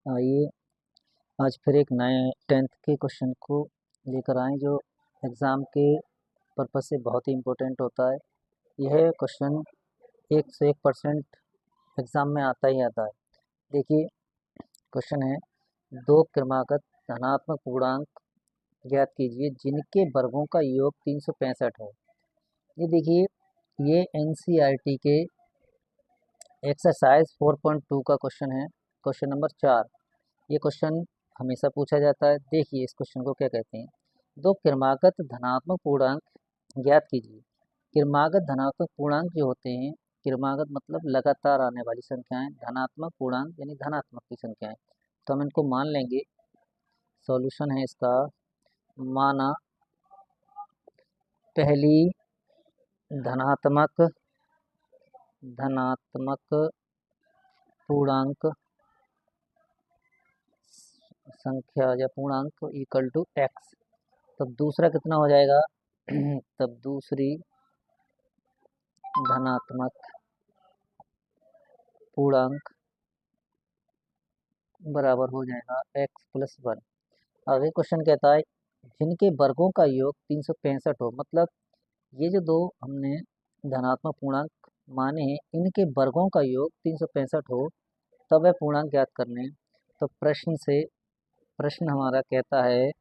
आइए आज फिर एक नए 10th के क्वेश्चन को लेकर आए जो एग्ज़ाम के पर्पज़ से बहुत ही इम्पोर्टेंट होता है। यह क्वेश्चन 101% एग्ज़ाम में आता ही आता है। देखिए क्वेश्चन है, दो क्रमागत धनात्मक पूर्णांक ज्ञात कीजिए जिनके वर्गों का योग 365 हो। ये देखिए ये NCERT के एक्सरसाइज 4.2 का क्वेश्चन है, क्वेश्चन नंबर 4। ये क्वेश्चन हमेशा पूछा जाता है। देखिए इस क्वेश्चन को क्या कहते हैं, दो क्रमागत धनात्मक पूर्णांक ज्ञात कीजिए। क्रमागत धनात्मक पूर्णांक जो होते हैं, क्रमागत मतलब लगातार आने वाली संख्याएं, धनात्मक पूर्णांक यानी धनात्मक की संख्याएं। तो हम इनको मान लेंगे। सॉल्यूशन है इसका, माना पहली धनात्मक पूर्णांक संख्या या पूर्णांक इक्वल टू एक्स, तब दूसरा कितना हो जाएगा तब दूसरी धनात्मक पूर्णांक बराबर हो जाएगा x+1। आगे क्वेश्चन कहता है जिनके वर्गों का योग 365 हो, मतलब ये जो दो हमने धनात्मक पूर्णांक माने हैं इनके वर्गों का योग 365 हो तब वह पूर्णांक ज्ञात करने हैं। तो प्रश्न हमारा कहता है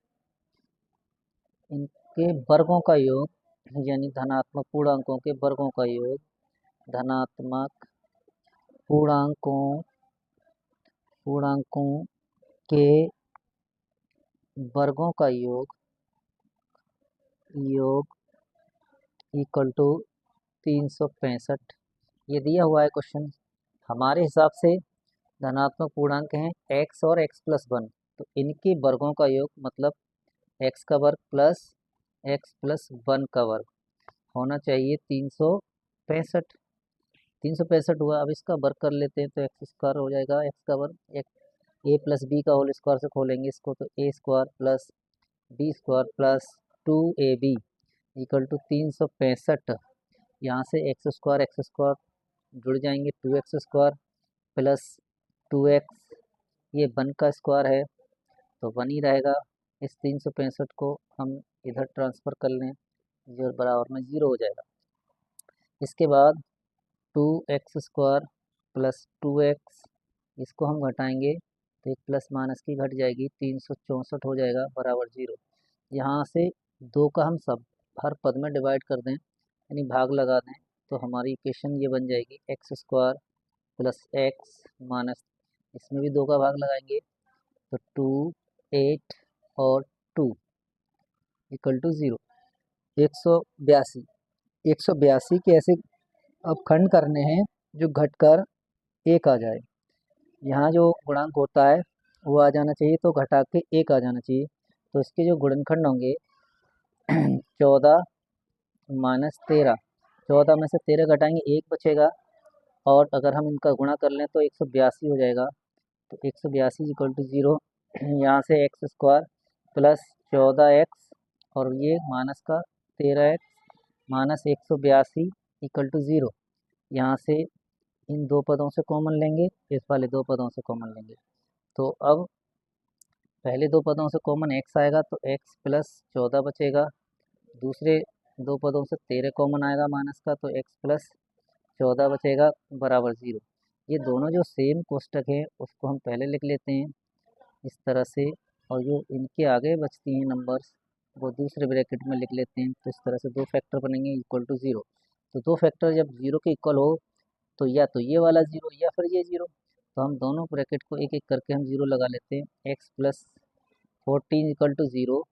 इनके वर्गों का योग यानी धनात्मक पूर्णांकों के वर्गों का योग, धनात्मक पूर्णांकों के वर्गों का योग इक्वल टू 365। ये दिया हुआ है क्वेश्चन। हमारे हिसाब से धनात्मक पूर्णांक हैं x और x+1, तो इनके वर्गों का योग मतलब x का वर्ग प्लस x+1 का वर्ग होना चाहिए 365। 365 हुआ। अब इसका वर्ग कर लेते हैं तो x² हो जाएगा, x का वर्ग a+b का होल स्क्वायर से खोलेंगे इसको तो a² plus b² plus 2ab equal to 365। यहाँ से x² जुड़ जाएंगे, 2x² प्लस 2x, ये 1 का स्क्वायर है तो 1 ही रहेगा। इस 365 को हम इधर ट्रांसफ़र कर लें, जो बराबर में 0 हो जाएगा। इसके बाद 2x² प्लस 2x, इसको हम घटाएंगे तो एक प्लस माइनस की घट जाएगी, 364 हो जाएगा बराबर 0। यहाँ से 2 का हम सब हर पद में डिवाइड कर दें यानी भाग लगा दें तो हमारी इक्वेशन ये बन जाएगी x² प्लस x माइनस, इसमें भी 2 का भाग लगाएंगे तो 2, 8 और 2 इक्वल टू 0। 182 के ऐसे अब खंड करने हैं जो घटकर 1 आ जाए। यहाँ जो गुणांक होता है वो आ जाना चाहिए तो घटा के 1 आ जाना चाहिए। तो इसके जो गुणनखंड होंगे 14 माइनस 13, 14 में से 13 घटाएंगे 1 बचेगा, और अगर हम इनका गुणा कर लें तो 182 हो जाएगा। तो 182 इक्वल टू 0। यहाँ से x² प्लस 14x और ये माइनस का 13x माइनस 182 इक्वल टू 0। यहाँ से इन दो पदों से कॉमन लेंगे, इस वाले दो पदों से कॉमन लेंगे तो अब पहले दो पदों से कॉमन x आएगा तो x प्लस 14 बचेगा, दूसरे दो पदों से 13 कॉमन आएगा माइनस का तो x प्लस 14 बचेगा बराबर 0। ये दोनों जो सेम कोष्टक है उसको हम पहले लिख लेते हैं इस तरह से, और जो इनके आगे बचती हैं नंबर्स वो दूसरे ब्रैकेट में लिख लेते हैं। तो इस तरह से दो फैक्टर बनेंगे इक्वल टू 0। तो दो फैक्टर जब 0 के इक्वल हो तो या तो ये वाला 0 या फिर ये 0, तो हम दोनों ब्रैकेट को एक एक करके हम 0 लगा लेते हैं। x प्लस 14 इक्वल टू 0,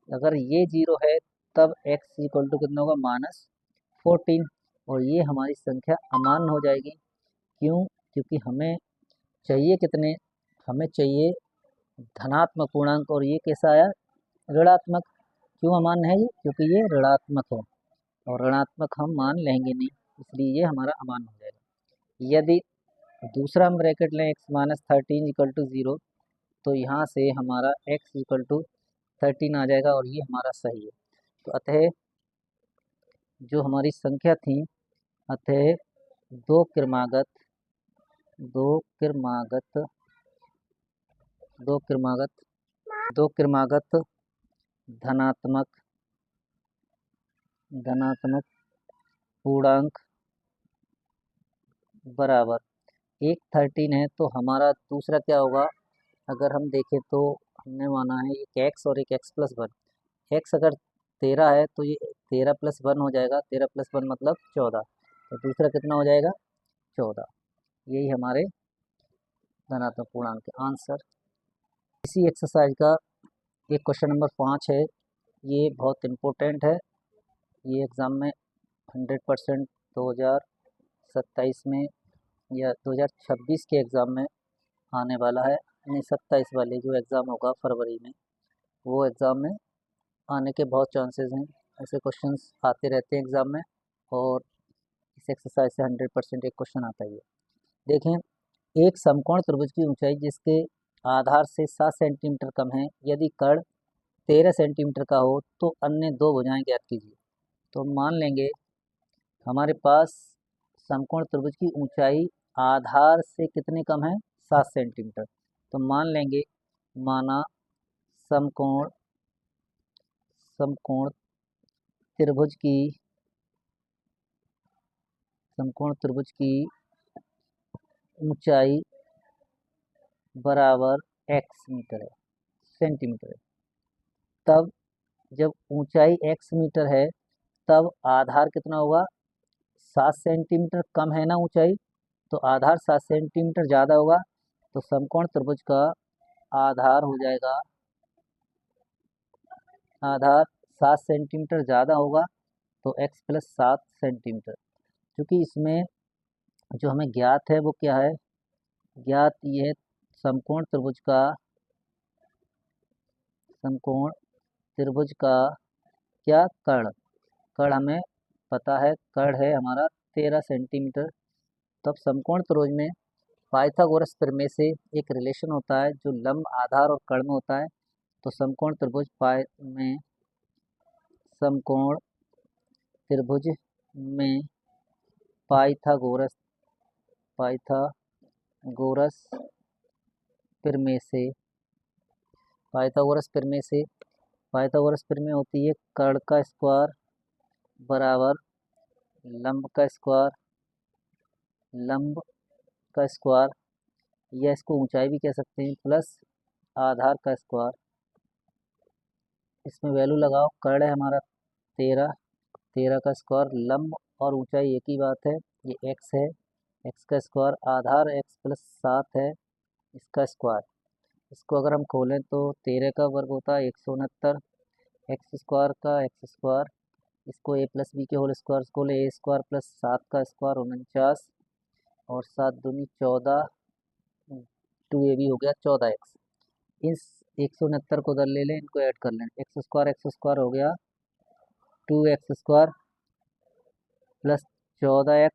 अगर ये 0 है तब x इक्वल टू कितना होगा माइनस 14, और ये हमारी संख्या अमान्य हो जाएगी। क्यों? क्योंकि हमें चाहिए कितने, हमें चाहिए धनात्मक पूर्णांक और ये कैसा आया ऋणात्मक। क्यों अमान्य है ये? क्योंकि ये ऋणात्मक है और ऋणात्मक हम मान लेंगे नहीं, इसलिए ये हमारा अमान्य हो जाएगा। यदि दूसरा हम ब्रैकेट लें x माइनस 13 इक्वल टू 0, तो यहाँ से हमारा x इक्वल टू 13 आ जाएगा और ये हमारा सही है। तो अतः जो हमारी संख्या थी, अतः दो क्रमागत दो क्रमागत धनात्मक पूर्णांक बराबर एक 13 है, तो हमारा दूसरा क्या होगा? अगर हम देखें तो हमने माना है एक एक्स और एक एक्स प्लस वन। एक्स अगर 13 है तो ये 13 प्लस वन हो जाएगा, 13 प्लस वन मतलब 14। तो दूसरा कितना हो जाएगा? 14। यही हमारे धनात्मक पूर्णांक के आंसर। इसी एक्सरसाइज का एक क्वेश्चन नंबर 5 है, ये बहुत इम्पोर्टेंट है। ये एग्ज़ाम में 100% 2027 में या 2026 के एग्ज़ाम में आने वाला है। यानी 27 वाले जो एग्ज़ाम होगा फरवरी में, वो एग्ज़ाम में आने के बहुत चांसेस हैं। ऐसे क्वेश्चंस आते रहते हैं एग्ज़ाम में, और इस एक्सरसाइज से 100% एक क्वेश्चन आता ही है। देखें, एक समकोण त्रिभुज की ऊंचाई जिसके आधार से 7 सेंटीमीटर कम है, यदि कर्ण 13 सेंटीमीटर का हो तो अन्य दो भुजाएं ज्ञात कीजिए। तो मान लेंगे हमारे पास समकोण त्रिभुज की ऊंचाई आधार से कितने कम है? 7 सेंटीमीटर। तो मान लेंगे, माना समकोण त्रिभुज की ऊंचाई बराबर x मीटर है, सेंटीमीटर है। तब जब ऊंचाई x मीटर है, तब आधार कितना होगा? 7 सेंटीमीटर कम है ना ऊंचाई, तो आधार 7 सेंटीमीटर ज़्यादा होगा। तो समकोण त्रिभुज का आधार हो जाएगा, आधार 7 सेंटीमीटर ज़्यादा होगा तो x प्लस 7 सेंटीमीटर। क्योंकि इसमें जो हमें ज्ञात है वो क्या है? ज्ञात ये है समकोण त्रिभुज का क्या? कर्ण हमें पता है, कर्ण है हमारा 13 सेंटीमीटर। तब समकोण त्रिभुज में पाइथागोरस प्रमेय से एक रिलेशन होता है जो लंब, आधार और कर्ण में होता है। तो समकोण त्रिभुज में पाइथागोरस प्रमेय से पाइथागोरस प्रमेय होती है कर्ण का स्क्वायर बराबर लंब का स्क्वायर, या इसको ऊंचाई भी कह सकते हैं, प्लस आधार का स्क्वायर। इसमें वैल्यू लगाओ, कर्ण है हमारा 13 का स्क्वायर, लंब और ऊंचाई एक ही बात है, ये x है, x का स्क्वायर, आधार x प्लस 7 है, इसका स्क्वायर। इसको अगर हम खोलें तो 13 का वर्ग होता है 169, एक्स स्क्वायर का एक्स स्क्वायर, इसको a प्लस बी के होल स्क्वायर को ले, a स्क्वायर प्लस 7 का स्क्वायर 49, और 7 दूनी 14, 2ab हो गया 14x। इस 169 को उधर ले लें, इनको ऐड कर लें, एक्स स्क्वायर हो गया 2x स्क्वायर प्लस 14x,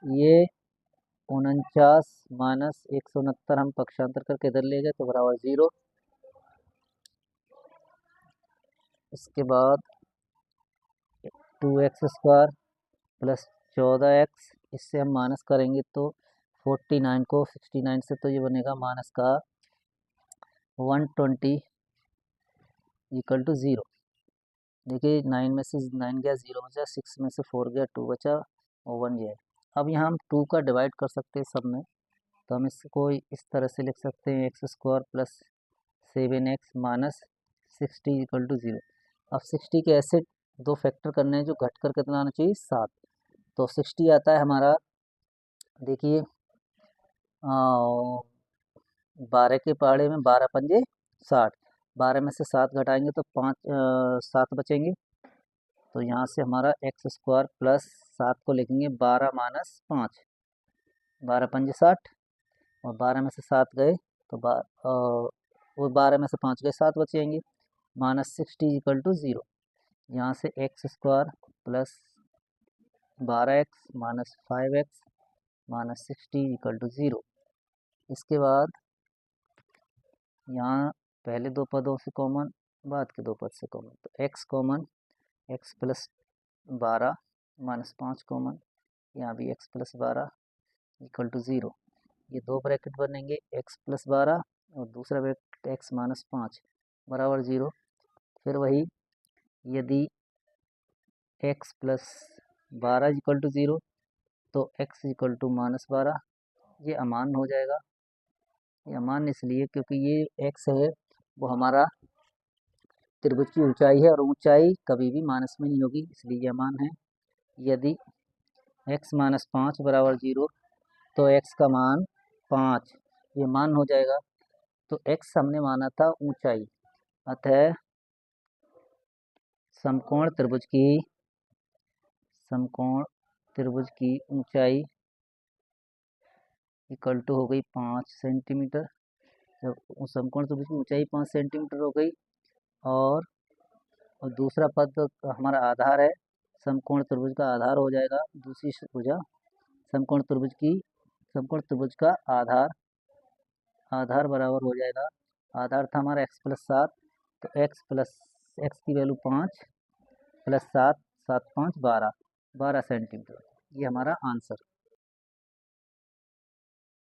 ये 49 माइनस 169 हम पक्षांतर करके इधर ले गए तो बराबर 0। इसके बाद 2x स्क्वायर प्लस 14x, इससे हम माइनस करेंगे तो 49 को 69 से, तो ये बनेगा माइनस का 120 इक्वल टू 0। देखिए 9 में से 9 गया 0 बचा, 6 में से 4 गया 2 बचा, और 1 ये है। अब यहाँ हम 2 का डिवाइड कर सकते हैं सब में, तो हम इसको इस तरह से लिख सकते हैं x square plus 7x minus 60 equal to 0। अब 60 के ऐसे दो फैक्टर करने हैं जो घटकर कितना आना चाहिए? 7। तो 60 आता है हमारा, देखिए 12 के पहाड़े में 12 पंजे 60, 12 में से 7 घटाएंगे तो 7 बचेंगे। तो यहाँ से हमारा एक्स स्क्वायर प्लस 7 को लिखेंगे 12 माइनस 5, 12 पंजे 60, और 12 में से 7 गए तो वो 12 में से 5 गए 7 बचेंगे, माइनस 60 इक्वल टू 0। यहाँ से x square plus 12x minus 5x minus 60 equal to 0। इसके बाद यहाँ पहले दो पदों से कॉमन, बाद के दो पद से कॉमन, तो x common, x plus 12 minus 5 common, यहाँ भी x प्लस 12 इक्वल टू 0। ये दो ब्रैकेट बनेंगे, x प्लस 12 और दूसरा वेक्टर x माइनस 5 बराबर 0। फिर वही यदि x प्लस 12 इक्वल टू 0 तो x इक्वल टू माइनस 12, ये अमान्य हो जाएगा। ये अमान्य इसलिए क्योंकि ये x है वो हमारा त्रिभुज की ऊंचाई है और ऊंचाई कभी भी माइनस में नहीं होगी, इसलिए ये अमान्य है। यदि x माइनस 5 बराबर 0 तो x का मान 5, ये मान हो जाएगा। तो x हमने माना था ऊंचाई, अतः समकोण त्रिभुज की ऊंचाई इक्वल टू हो गई 5 सेंटीमीटर। जब समकोण त्रिभुज की ऊंचाई 5 सेंटीमीटर हो गई और दूसरा पद हमारा आधार है, समकोण त्रिभुज का आधार हो जाएगा दूसरी भुजा समकोण त्रिभुज का आधार बराबर हो जाएगा। आधार था हमारा x प्लस 7, तो x की वैल्यू 5 प्लस 7, 7 5 12 सेंटीमीटर, ये हमारा आंसर।